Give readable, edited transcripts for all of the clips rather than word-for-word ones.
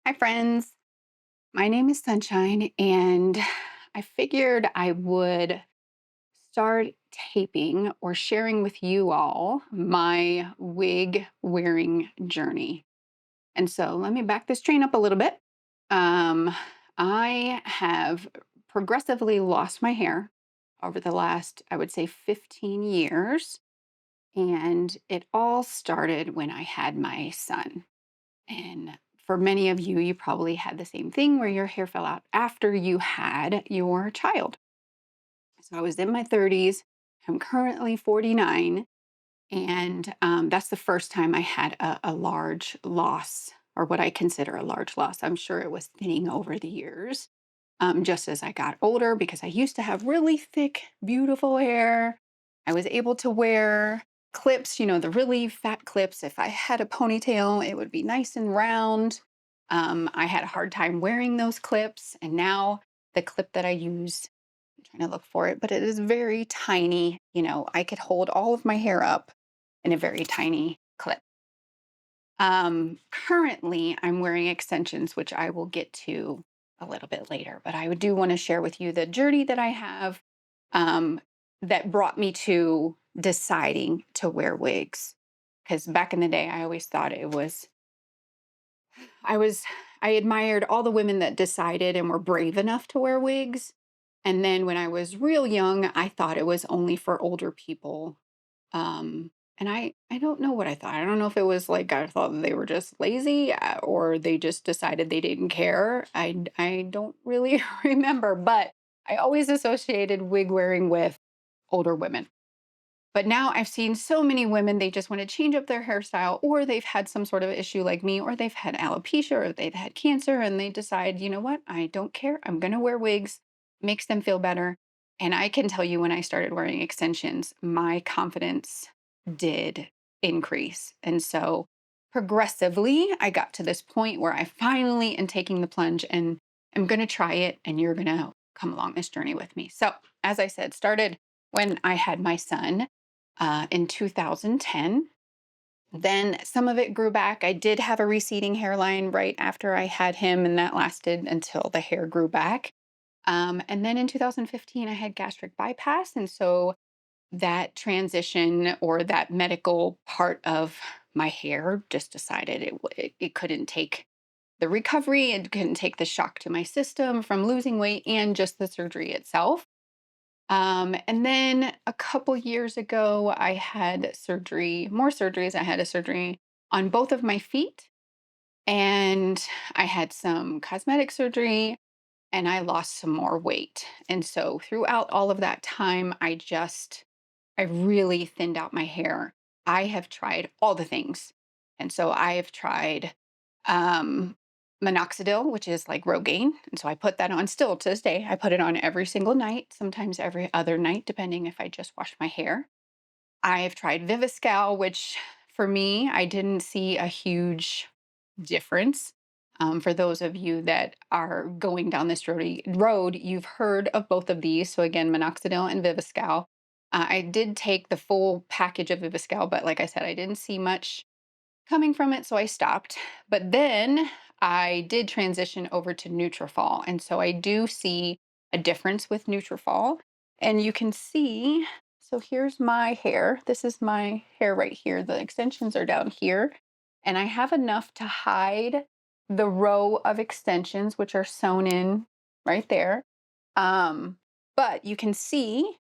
Hi, friends. My name is Sunshine, and I figured I would start taping or sharing with you all my wig wearing journey. And so let me back this train up a little bit. Um, I have progressively lost my hair over the last, I would say, 15 years. And it all started when I had my son. And for many of you, you probably had the same thing where your hair fell out after you had your child. So I was in my 30s. I'm currently 49. And that's the first time I had a large loss, or what I consider a large loss. I'm sure it was thinning over the years, just as I got older, because I used to have really thick, beautiful hair. I was able to wear clips, the really fat clips. If I had a ponytail, it would be nice and round. I had a hard time wearing those clips. And now the clip that I use, I'm trying to look for it, but it is very tiny. I could hold all of my hair up in a very tiny clip. Currently, I'm wearing extensions, which I will get to a little bit later. But I do want to share with you the journey that I have um, that brought me to deciding to wear wigs. Because back in the day, I always thought I was, I admired all the women that decided and were brave enough to wear wigs. And then when I was real young, I thought it was only for older people. And I don't know what I thought. I don't know if it was like I thought they were just lazy, or they just decided they didn't care. I don't really remember, but I always associated wig wearing with older women. But now I've seen so many women, they just want to change up their hairstyle, or they've had some sort of issue like me, or they've had alopecia, or they've had cancer, and they decide, you know what, I don't care. I'm going to wear wigs, makes them feel better. And I can tell you when I started wearing extensions, my confidence did increase. And so progressively, I got to this point where I finally am taking the plunge and I'm going to try it, and you're going to come along this journey with me. So, as I said, started when I had my son in 2010. Then some of it grew back. I did have a receding hairline right after I had him, and that lasted until the hair grew back. And then in 2015, I had gastric bypass. And so that transition, or that medical part of my hair, just decided it couldn't take the recovery, it couldn't take the shock to my system from losing weight and just the surgery itself. And then a couple years ago, I had surgery, more surgeries. I had a surgery on both of my feet, and I had some cosmetic surgery, and I lost some more weight. And so throughout all of that time, I really thinned out my hair. I have tried all the things. And so I have tried um, minoxidil, which is like Rogaine. And so I put that on still to this day. I put it on every single night, sometimes every other night, depending if I just wash my hair. I have tried Viviscal, which for me, I didn't see a huge difference. For those of you that are going down this road, you've heard of both of these. So again, minoxidil and Viviscal. I did take the full package of Viviscal, but like I said, I didn't see much coming from it, so I stopped. But then I did transition over to Nutrafol, and so I do see a difference with Nutrafol. And you can see, so here's my hair. This is my hair right here. The extensions are down here, and I have enough to hide the row of extensions, which are sewn in right there. Um, but you can see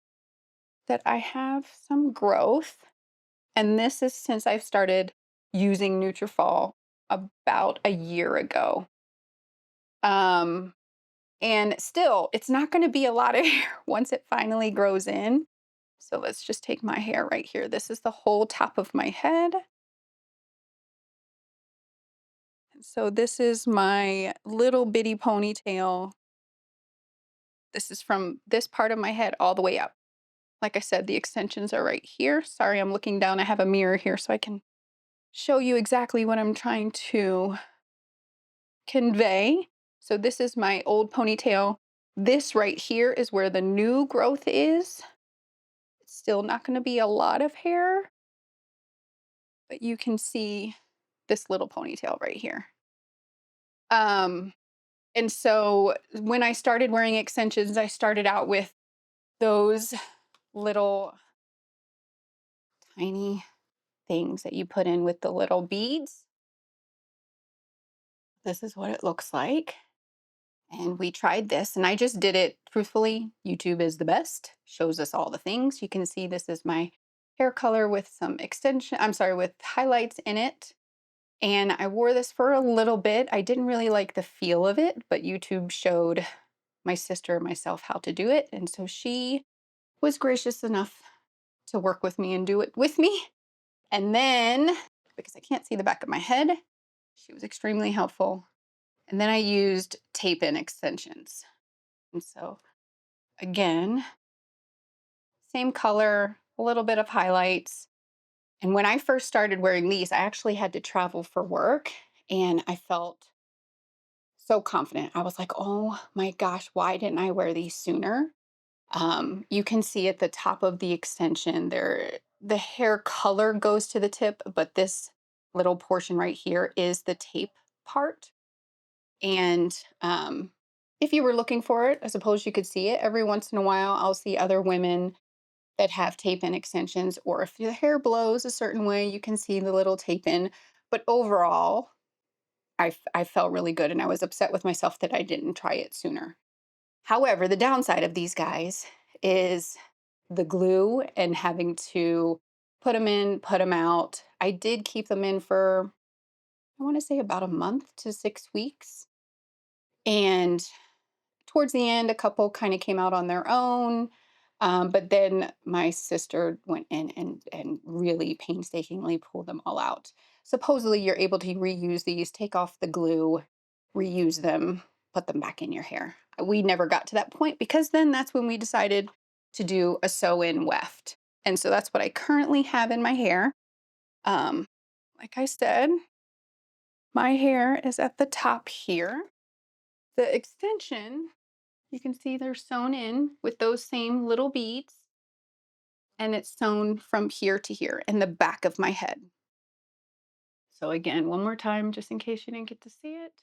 that I have some growth, and this is since I've started using Nutrafol about a year ago. Um, and still, it's not going to be a lot of hair once it finally grows in. So let's just take my hair right here. This is the whole top of my head. So this is my little bitty ponytail. This is from this part of my head all the way up. Like I said, the extensions are right here. Sorry, I'm looking down. I have a mirror here so I can show you exactly what I'm trying to convey. So this is my old ponytail. This right here is where the new growth is. It's still not going to be a lot of hair, but you can see this little ponytail right here. Um, and so when I started wearing extensions, I started out with those little tiny things that you put in with the little beads. This is what it looks like. And we tried this, and I just did it truthfully. YouTube is the best, shows us all the things. You can see this is my hair color with some extension, I'm sorry, with highlights in it. And I wore this for a little bit. I didn't really like the feel of it, but YouTube showed my sister and myself how to do it. And so she was gracious enough to work with me and do it with me. And then, because I can't see the back of my head, she was extremely helpful. And then I used tape in extensions. And so, again, same color, a little bit of highlights. And when I first started wearing these, I actually had to travel for work and I felt so confident. I was like, oh my gosh, why didn't I wear these sooner? You can see at the top of the extension there, the hair color goes to the tip, but this little portion right here is the tape part. And if you were looking for it, I suppose you could see it. Every once in a while, I'll see other women that have tape in extensions, or if your hair blows a certain way, you can see the little tape in. But overall, I felt really good, and I was upset with myself that I didn't try it sooner. However, the downside of these guys is the glue and having to put them in, put them out. I did keep them in for, I want to say about a month to 6 weeks. And towards the end, a couple kind of came out on their own. But then my sister went in and really painstakingly pulled them all out. Supposedly, you're able to reuse these, take off the glue, reuse them, put them back in your hair. We never got to that point because then that's when we decided to do a sew in weft. And so that's what I currently have in my hair. Um, like I said, my hair is at the top here. The extension, you can see they're sewn in with those same little beads, and it's sewn from here to here in the back of my head. So again, one more time, just in case you didn't get to see it.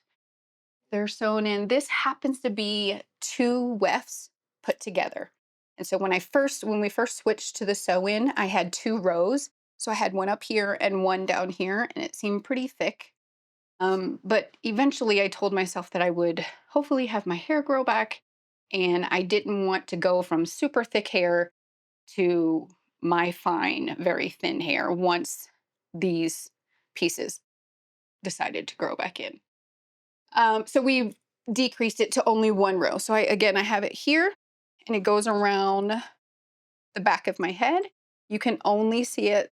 They're sewn in. This happens to be two wefts put together. And so when we first switched to the sew in, I had two rows. So I had one up here and one down here, and it seemed pretty thick. But eventually I told myself that I would hopefully have my hair grow back, and I didn't want to go from super thick hair to my fine, very thin hair once these pieces decided to grow back in. So we decreased it to only one row. So I have it here and it goes around the back of my head. You can only see it,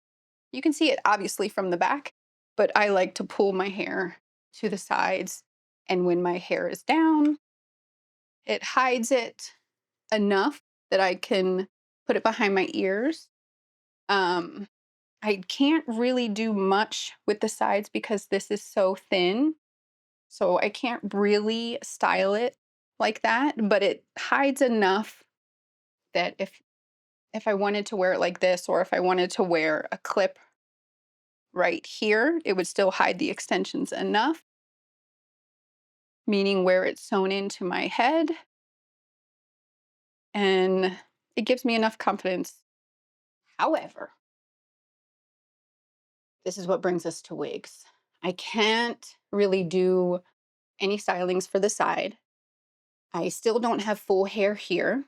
you can see it obviously from the back, but I like to pull my hair to the sides. And when my hair is down, it hides it enough that I can put it behind my ears. Um, I can't really do much with the sides because this is so thin. So I can't really style it like that, but it hides enough that if I wanted to wear it like this, or if I wanted to wear a clip right here, it would still hide the extensions enough, meaning where it's sewn into my head. And it gives me enough confidence. However, this is what brings us to wigs. I can't really do any stylings for the side. I still don't have full hair here.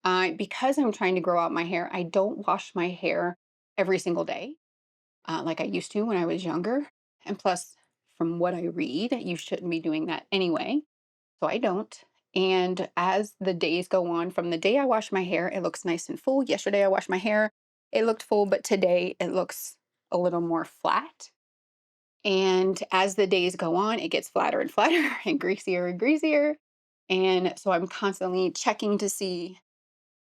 Because I'm trying to grow out my hair, I don't wash my hair every single day like I used to when I was younger. And plus, from what I read, you shouldn't be doing that anyway. So I don't. And as the days go on, from the day I wash my hair, it looks nice and full. Yesterday I washed my hair, it looked full, but today it looks a little more flat. And as the days go on, it gets flatter and flatter and greasier and greasier. And so I'm constantly checking to see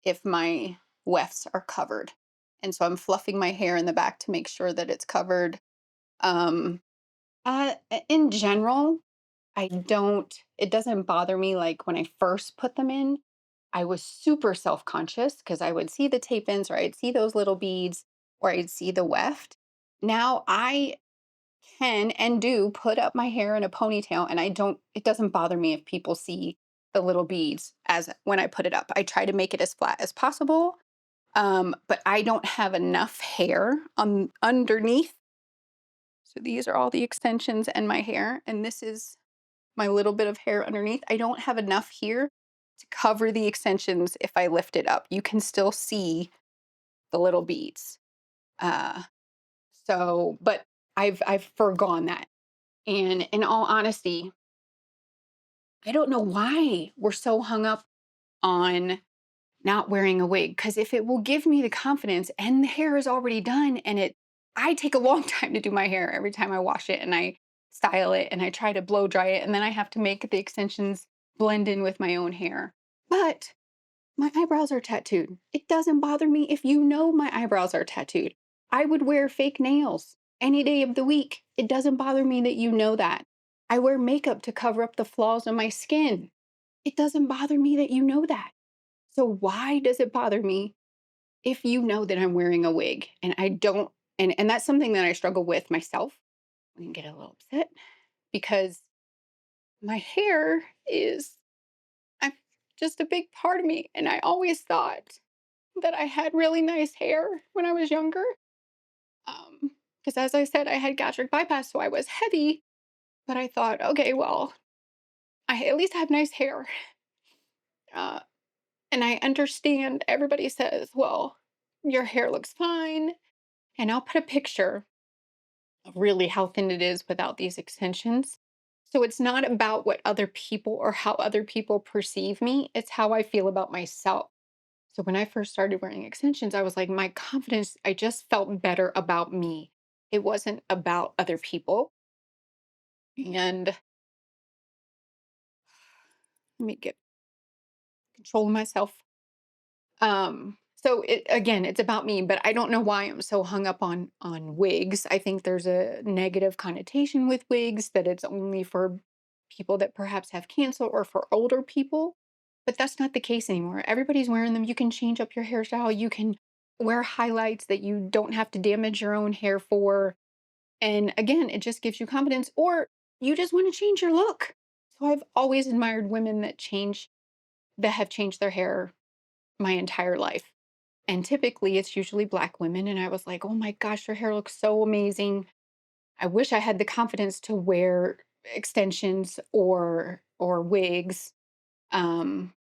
if my wefts are covered. And so I'm fluffing my hair in the back to make sure that it's covered. Um, in general, it doesn't bother me like when I first put them in. I was super self conscious because I would see the tape ins, or I'd see those little beads, or I'd see the weft. Now I can and do put up my hair in a ponytail, and it doesn't bother me if people see the little beads as when I put it up. I try to make it as flat as possible. But I don't have enough hair on underneath. So these are all the extensions and my hair, and this is my little bit of hair underneath. I don't have enough here to cover the extensions if I lift it up. You can still see the little beads. Uh, but I've forgone that. And in all honesty, I don't know why we're so hung up on not wearing a wig, because if it will give me the confidence and the hair is already done, and I take a long time to do my hair every time I wash it and I style it and I try to blow dry it, and then I have to make the extensions blend in with my own hair. But my eyebrows are tattooed. It doesn't bother me if you know my eyebrows are tattooed. I would wear fake nails any day of the week. It doesn't bother me that you know that. I wear makeup to cover up the flaws in my skin. It doesn't bother me that you know that. So why does it bother me if you know that I'm wearing a wig and I don't? And that's something that I struggle with myself. I can get a little upset because my hair is I'm just a big part of me, and I always thought that I had really nice hair when I was younger. Um, because as I said, I had gastric bypass, so I was heavy. But I thought, okay, well, I at least have nice hair. Uh, and I understand everybody says, well, your hair looks fine. And I'll put a picture of really how thin it is without these extensions. So it's not about what other people or how other people perceive me, it's how I feel about myself. So when I first started wearing extensions, I was like, my confidence, I just felt better about me. It wasn't about other people. And let me get control of myself. So it again, it's about me, but I don't know why I'm so hung up on wigs. I think there's a negative connotation with wigs, that it's only for people that perhaps have cancer or for older people. But that's not the case anymore. Everybody's wearing them. You can change up your hairstyle. You can wear highlights that you don't have to damage your own hair for. And again, it just gives you confidence, or you just want to change your look. So I've always admired women that have changed their hair my entire life. And typically it's usually Black women. And I was like, oh my gosh, your hair looks so amazing. I wish I had the confidence to wear extensions or wigs. Um,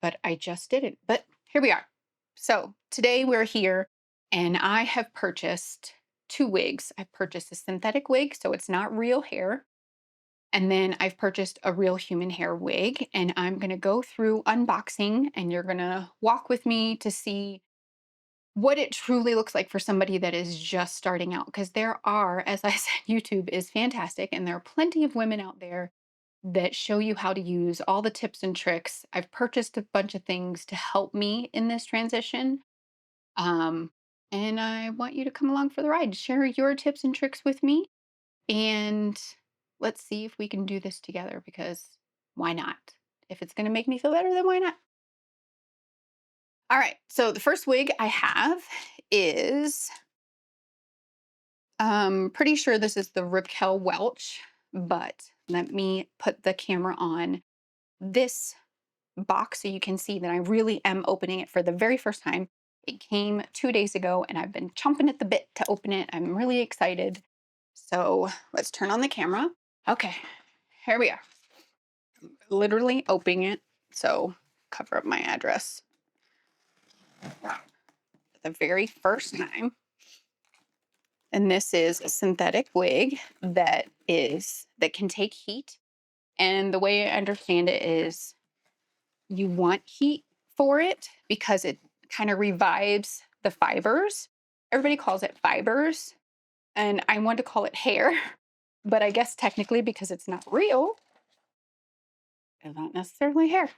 but I just didn't. But here we are. So today we're here, and I have purchased two wigs. I purchased a synthetic wig, so it's not real hair. And then I've purchased a real human hair wig, and I'm going to go through unboxing, and you're going to walk with me to see what it truly looks like for somebody that is just starting out. Because there are, as I said, YouTube is fantastic, and there are plenty of women out there that show you how to use all the tips and tricks. I've purchased a bunch of things to help me in this transition. Um, and I want you to come along for the ride, share your tips and tricks with me, and let's see if we can do this together, because why not? If it's going to make me feel better, then why not? All right. So the first wig I have is pretty sure this is the Ripkel Welch, but let me put the camera on this box so you can see that I really am opening it for the very first time. It came 2 days ago, and I've been chomping at the bit to open it. I'm really excited. So let's turn on the camera. Okay, here we are. Literally opening it. So cover up my address. The very first time. And this is a synthetic wig that can take heat. And the way I understand it is you want heat for it because it kind of revives the fibers. Everybody calls it fibers, and I want to call it hair, but I guess technically, because it's not real, it's not necessarily hair.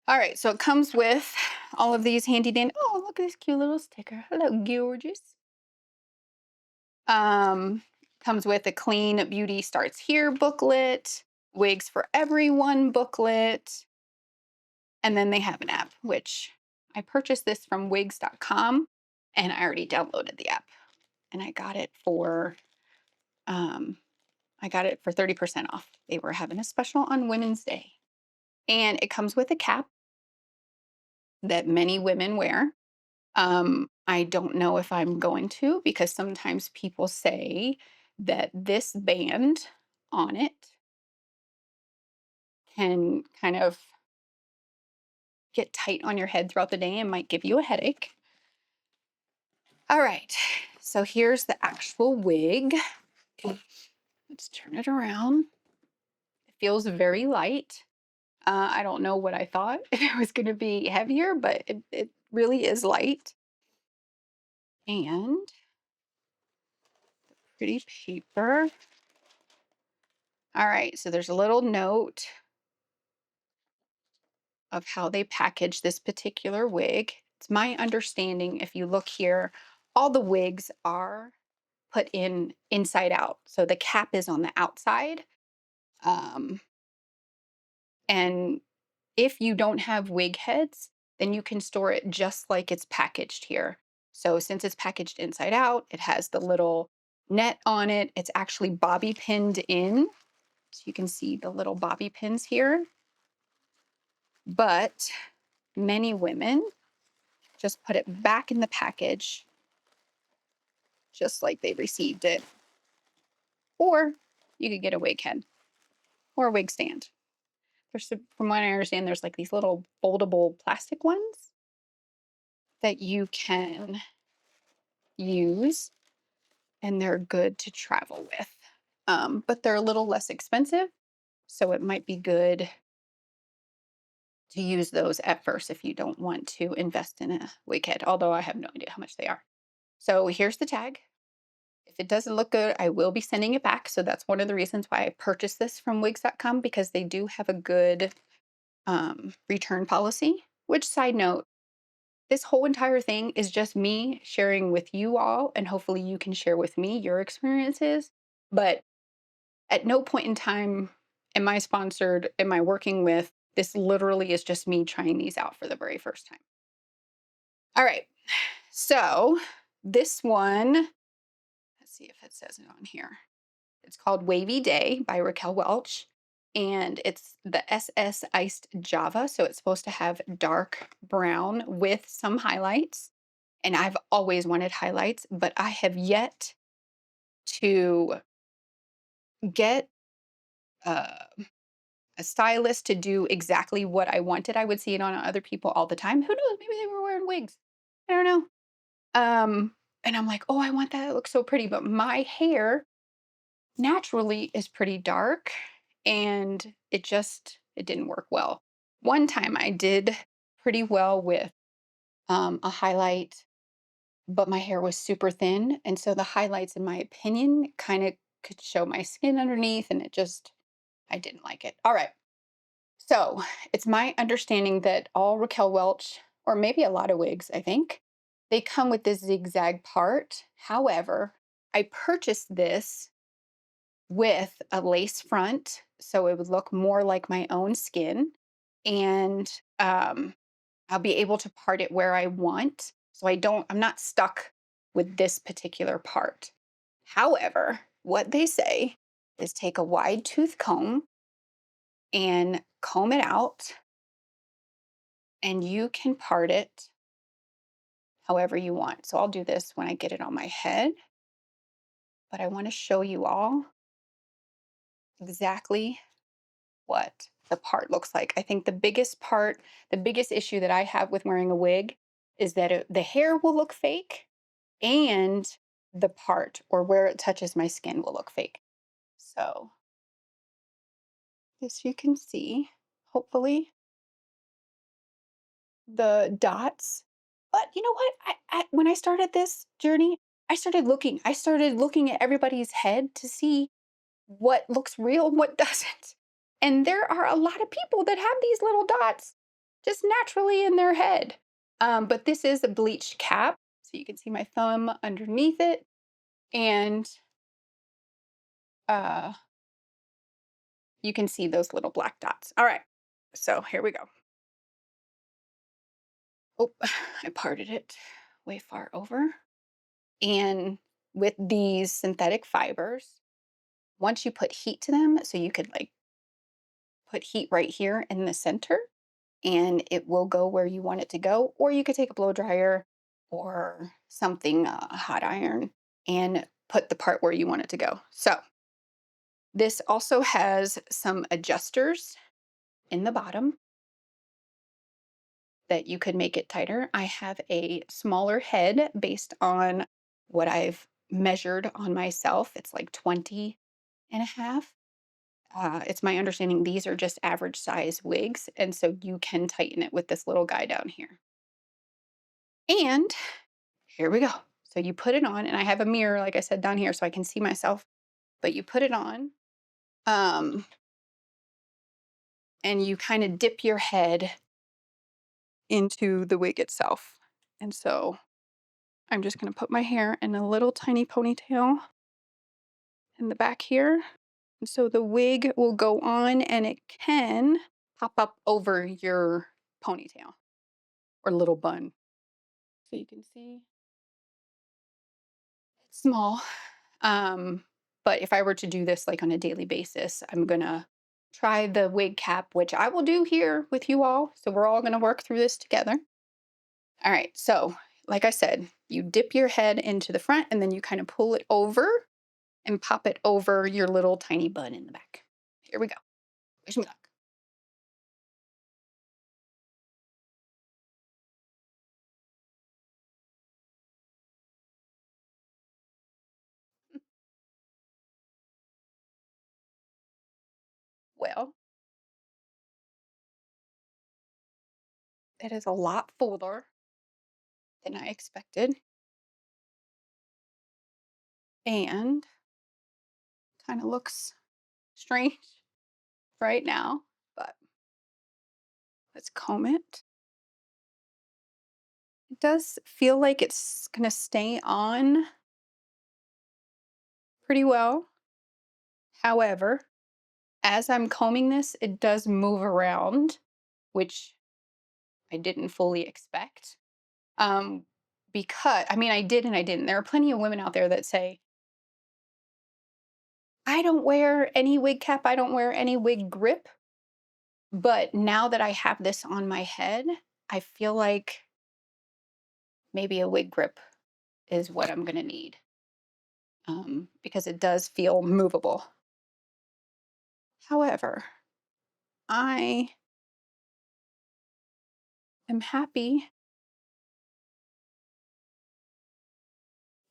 All right, so it comes with all of these handy dandy. Oh, look at this cute little sticker. Hello, gorgeous. Um, Comes with a Clean Beauty Starts Here booklet, Wigs for Everyone booklet, and then they have an app, which I purchased this from wigs.com, and I already downloaded the app. And I got it for Um, I got it for 30% off. They were having a special on Women's Day. And it comes with a cap that many women wear. I don't know if I'm going to, because sometimes people say that this band on it can kind of get tight on your head throughout the day and might give you a headache. All right, so here's the actual wig. Let's turn it around. It feels very light. I don't know what I thought if it was going to be heavier, but it really is light. And pretty paper. All right, so there's a little note of how they package this particular wig. It's my understanding, if you look here, all the wigs are put in inside out. So the cap is on the outside. Um, and if you don't have wig heads, then you can store it just like it's packaged here. So since it's packaged inside out, it has the little net on it. It's actually bobby pinned in. So you can see the little bobby pins here. But many women just put it back in the package just like they received it. Or you could get a wig head or a wig stand. From what I understand, there's like these little foldable plastic ones that you can use, and they're good to travel with. But they're a little less expensive, so it might be good to use those at first if you don't want to invest in a wig head, although I have no idea how much they are. So here's the tag. If it doesn't look good, I will be sending it back. So that's one of the reasons why I purchased this from wigs.com, because they do have a good return policy. Which, side note, this whole entire thing is just me sharing with you all, and hopefully you can share with me your experiences. But at no point in time am I sponsored, am I working with. This literally is just me trying these out for the very first time. All right. So this one, let's see if it says it on here. It's called Wavy Day by Raquel Welch. And it's the SS Iced Java. So it's supposed to have dark brown with some highlights. And I've always wanted highlights, but I have yet to get uh, a stylist to do exactly what I wanted. I would see it on other people all the time. Who knows? Maybe they were wearing wigs. I don't know. And I'm like, oh, I want that. It looks so pretty. But my hair naturally is pretty dark, and it didn't work well. One time I did pretty well with a highlight, but my hair was super thin, and so the highlights, in my opinion, kind of could show my skin underneath, and I didn't like it. All right. So it's my understanding that all Raquel Welch, or maybe a lot of wigs, I think, they come with this zigzag part. However, I purchased this with a lace front, so it would look more like my own skin. And I'll be able to part it where I want. So I'm not stuck with this particular part. However, what they say is take a wide tooth comb and comb it out, and you can part it however you want. So I'll do this when I get it on my head, but I want to show you all exactly what the part looks like. I think the biggest issue that I have with wearing a wig is that the hair will look fake, and the part or where it touches my skin will look fake. So, as you can see, hopefully, the dots. But you know what? When I started this journey, I started looking at everybody's head to see what looks real and what doesn't. And there are a lot of people that have these little dots just naturally in their head. But this is a bleached cap. So you can see my thumb underneath it. And uh, you can see those little black dots. All right. So here we go. Oh, I parted it way far over. And with these synthetic fibers, once you put heat to them, so you could like put heat right here in the center and it will go where you want it to go. Or you could take a blow dryer or something, a hot iron, and put the part where you want it to go. So this also has some adjusters in the bottom that you could make it tighter. I have a smaller head based on what I've measured on myself. It's like 20 and a half. It's my understanding these are just average size wigs. And so you can tighten it with this little guy down here. And here we go. So you put it on, and I have a mirror, like I said, down here so I can see myself. But you put it on, um, and you kind of dip your head into the wig itself. And so I'm just going to put my hair in a little tiny ponytail in the back here. And so the wig will go on and it can pop up over your ponytail or little bun. So you can see it's small. Um, but if I were to do this like on a daily basis, I'm gonna try the wig cap, which I will do here with you all. So we're all gonna work through this together. All right. So, like I said, you dip your head into the front and then you kind of pull it over and pop it over your little tiny bun in the back. Here we go. Wish me luck. Well, it is a lot fuller than I expected and kind of looks strange right now, but let's comb it. It does feel like it's going to stay on pretty well. However, as I'm combing this, it does move around, which I didn't fully expect. Um, because I mean, I did and I didn't. There are plenty of women out there that say, I don't wear any wig cap, I don't wear any wig grip. But now that I have this on my head, I feel like maybe a wig grip is what I'm going to need, because it does feel movable. However, I am happy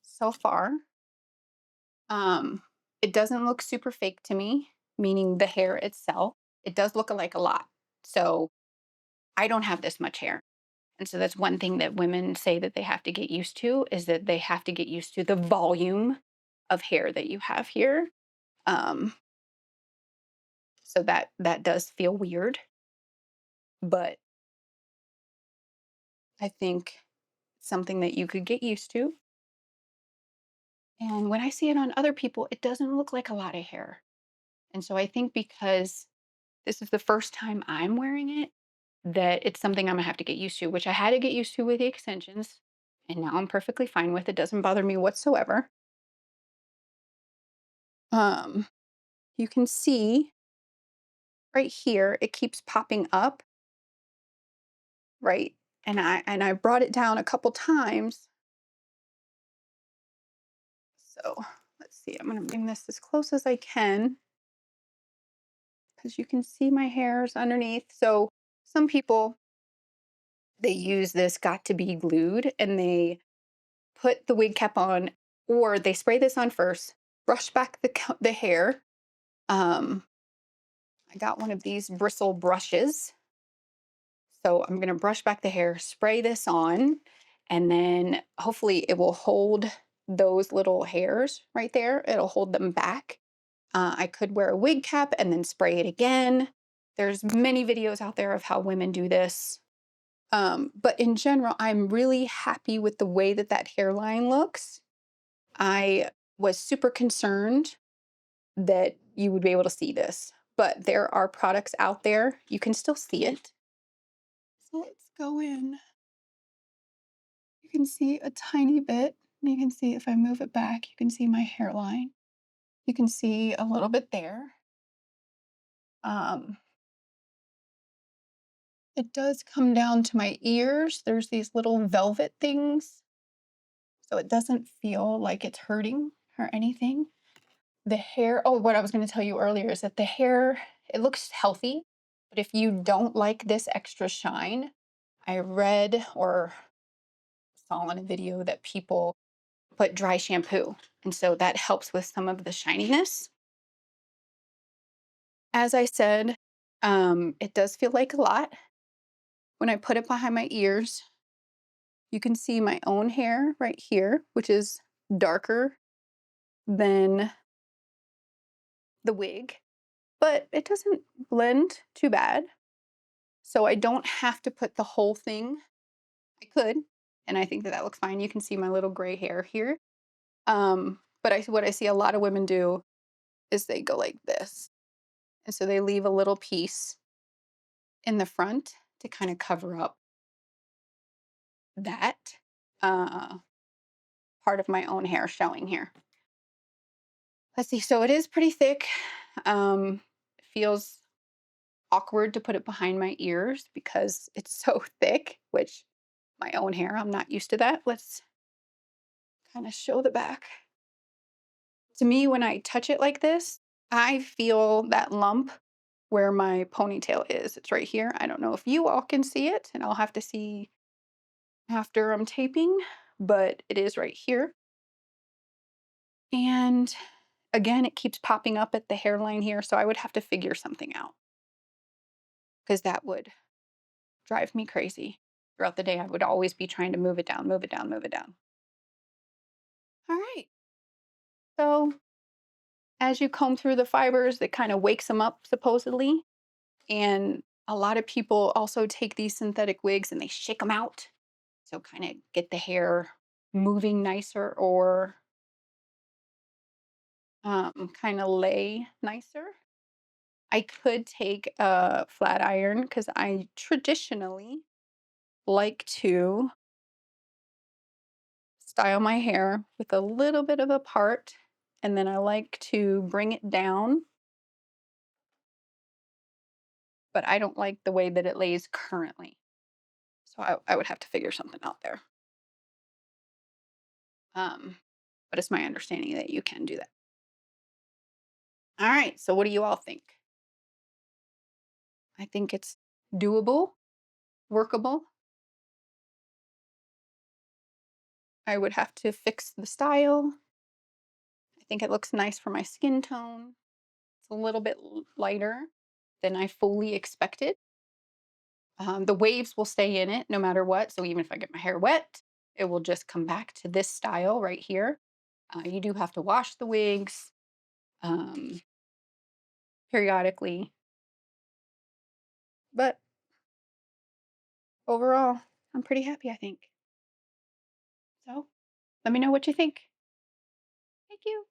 so far. Um, it doesn't look super fake to me, meaning the hair itself. It does look like a lot. So I don't have this much hair. And so that's one thing that women say that they have to get used to is that they have to get used to the volume of hair that you have here. Um, so that does feel weird, but I think it's something that you could get used to. And when I see it on other people, it doesn't look like a lot of hair. And so I think because this is the first time I'm wearing it, that it's something I'm gonna have to get used to, which I had to get used to with the extensions. And now I'm perfectly fine with it. Doesn't bother me whatsoever. Um, you can see right here, it keeps popping up, right? And I brought it down a couple times. So let's see. I'm gonna bring this as close as I can because you can see my hairs underneath. So some people they use this got to be glued and they put the wig cap on, or they spray this on first, brush back the hair. Um, I got one of these bristle brushes. So I'm going to brush back the hair, spray this on, and then hopefully it will hold those little hairs right there. It'll hold them back. I could wear a wig cap and then spray it again. There's many videos out there of how women do this. But in general, I'm really happy with the way that that hairline looks. I was super concerned that you would be able to see this, but there are products out there. You can still see it. So let's go in. You can see a tiny bit. You can see if I move it back, you can see my hairline. You can see a little bit there. Um, it does come down to my ears. There's these little velvet things, so it doesn't feel like it's hurting or anything. The hair, oh, what I was going to tell you earlier is that the hair, it looks healthy, but if you don't like this extra shine, I read or saw in a video that people put dry shampoo, and so that helps with some of the shininess. As I said, it does feel like a lot. When I put it behind my ears, you can see my own hair right here, which is darker than the wig, but it doesn't blend too bad. So I don't have to put the whole thing. I could, and I think that that looks fine. You can see my little gray hair here. But what I see a lot of women do is they go like this. And so they leave a little piece in the front to kind of cover up that uh, part of my own hair showing here. Let's see. So it is pretty thick. It feels awkward to put it behind my ears because it's so thick, which my own hair, I'm not used to that. Let's kind of show the back. To me, when I touch it like this, I feel that lump where my ponytail is. It's right here. I don't know if you all can see it, and I'll have to see after I'm taping, but it is right here. And again, it keeps popping up at the hairline here, so I would have to figure something out because that would drive me crazy. Throughout the day, I would always be trying to move it down, move it down, move it down. All right. So as you comb through the fibers, it kind of wakes them up, supposedly. And a lot of people also take these synthetic wigs and they shake them out. So kind of get the hair moving nicer or kind of lay nicer. I could take a flat iron because I traditionally like to style my hair with a little bit of a part, and then I like to bring it down, but I don't like the way that it lays currently. So I would have to figure something out there. Um, but it's my understanding that you can do that. All right. So what do you all think? I think it's doable, workable. I would have to fix the style. I think it looks nice for my skin tone. It's a little bit lighter than I fully expected. The waves will stay in it no matter what. So even if I get my hair wet, it will just come back to this style right here. You do have to wash the wigs um, periodically, but overall, I'm pretty happy, I think. So let me know what you think. Thank you.